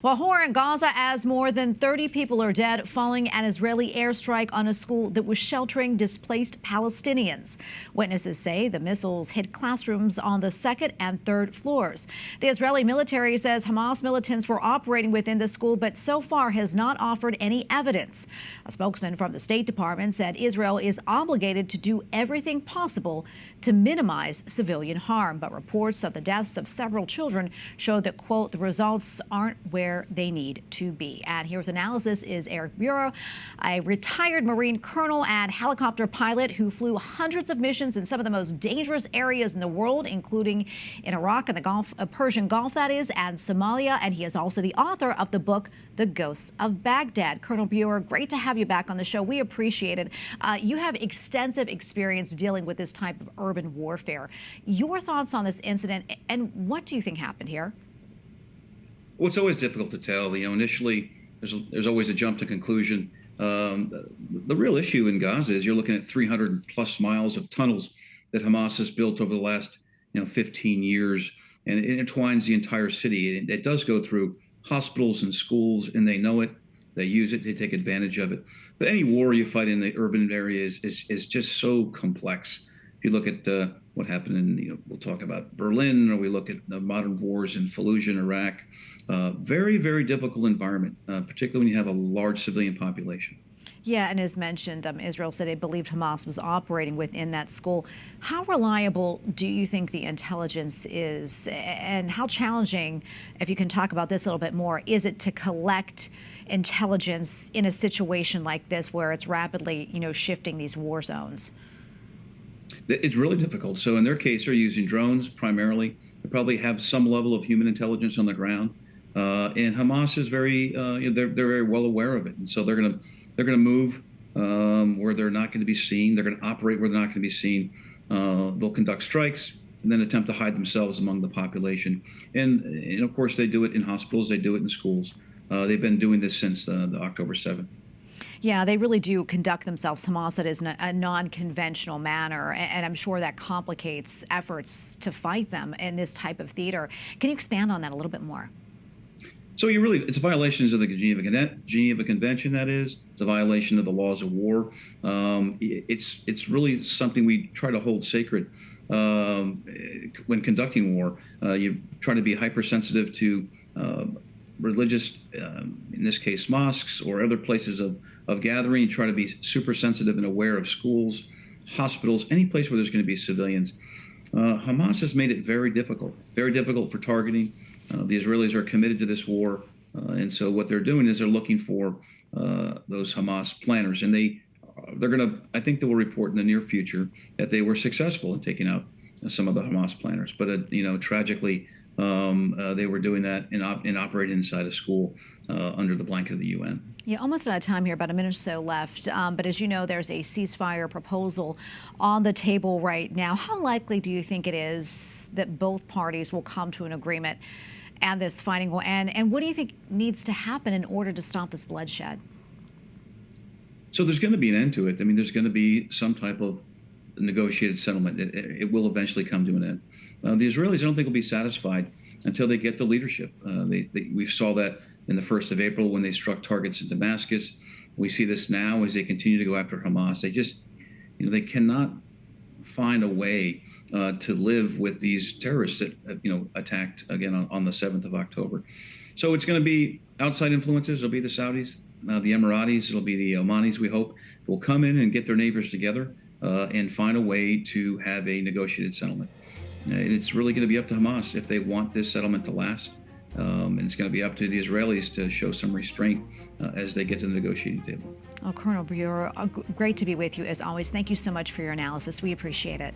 Well, horror in Gaza as more than 30 people are dead following an Israeli airstrike on a school that was sheltering displaced Palestinians. Witnesses say the missiles hit classrooms on the second and third floors. The Israeli military says Hamas militants were operating within the school, but so far has not offered any evidence. A spokesman from the State Department said Israel is obligated to do everything possible to minimize civilian harm, but reports of the deaths of several children show that, quote, the results aren't where they need to be. And here with analysis is Buer, a retired Marine colonel and helicopter pilot who flew hundreds of missions in some of the most dangerous areas in the world, including in Iraq and the Gulf, Persian Gulf, that is, and Somalia. And he is also the author of the book, The Ghosts of Baghdad. Colonel Buer, great to have you back on the show. We appreciate it. You have extensive experience dealing with this type of urban warfare. Your thoughts on this incident, and what do you think happened here? Well, it's always difficult to tell. Initially, there's always a jump to conclusion. The real issue in Gaza is you're looking at 300 plus miles of tunnels that Hamas has built over the last 15 years, and it intertwines the entire city. It does go through hospitals and schools, and they know it. They use it. They take advantage of it. But any war you fight in the urban areas is just so complex. If you look at what happened in, we'll talk about Berlin, or we look at the modern wars in Fallujah and Iraq. Very, very difficult environment, particularly when you have a large civilian population. Yeah, and as mentioned, Israel said it believed Hamas was operating within that school. How reliable do you think the intelligence is, and how challenging, if you can talk about this a little bit more, is it to collect intelligence in a situation like this where it's rapidly, shifting these war zones? It's really difficult. So in their case, they're using drones primarily. They probably have some level of human intelligence on the ground. And Hamas is they're very well aware of it. And so they're going to move where they're not going to be seen. They're going to operate where they're not going to be seen. They'll conduct strikes and then attempt to hide themselves among the population. And of course, they do it in hospitals. They do it in schools. They've been doing this since the October 7th. Yeah, they really do conduct themselves, Hamas, that is in a non-conventional manner, and I'm sure that complicates efforts to fight them in this type of theater. Can you expand on that a little bit more? So it's violations of the Geneva Convention, that is. It's a violation of the laws of war. It's really something we try to hold sacred when conducting war. You try to be hypersensitive to religious, in this case, mosques or other places of gathering. You try to be super sensitive and aware of schools, hospitals, any place where there's going to be civilians. Hamas has made it very difficult for targeting. The Israelis are committed to this war. And so what they're doing is they're looking for those Hamas planners. And I think they will report in the near future that they were successful in taking out some of the Hamas planners. But, tragically, they were doing that and operating inside a school under the blanket of the UN. Yeah, almost out of time here, about a minute or so left. But as you know, there's a ceasefire proposal on the table right now. How likely do you think it is that both parties will come to an agreement and this fighting will end? And what do you think needs to happen in order to stop this bloodshed? So there's going to be an end to it. I mean, there's going to be some type of negotiated settlement. It will eventually come to an end. The Israelis, I don't think, will be satisfied until they get the leadership. We saw that in the 1st of April when they struck targets in Damascus. We see this now as they continue to go after Hamas. They just, they cannot find a way to live with these terrorists that, attacked again on the 7th of October. So it's going to be outside influences. It'll be the Saudis, the Emiratis. It'll be the Omanis, we hope, will come in and get their neighbors together and find a way to have a negotiated settlement. It's really going to be up to Hamas if they want this settlement to last. And it's going to be up to the Israelis to show some restraint as they get to the negotiating table. Oh, Colonel Buer, great to be with you as always. Thank you so much for your analysis. We appreciate it.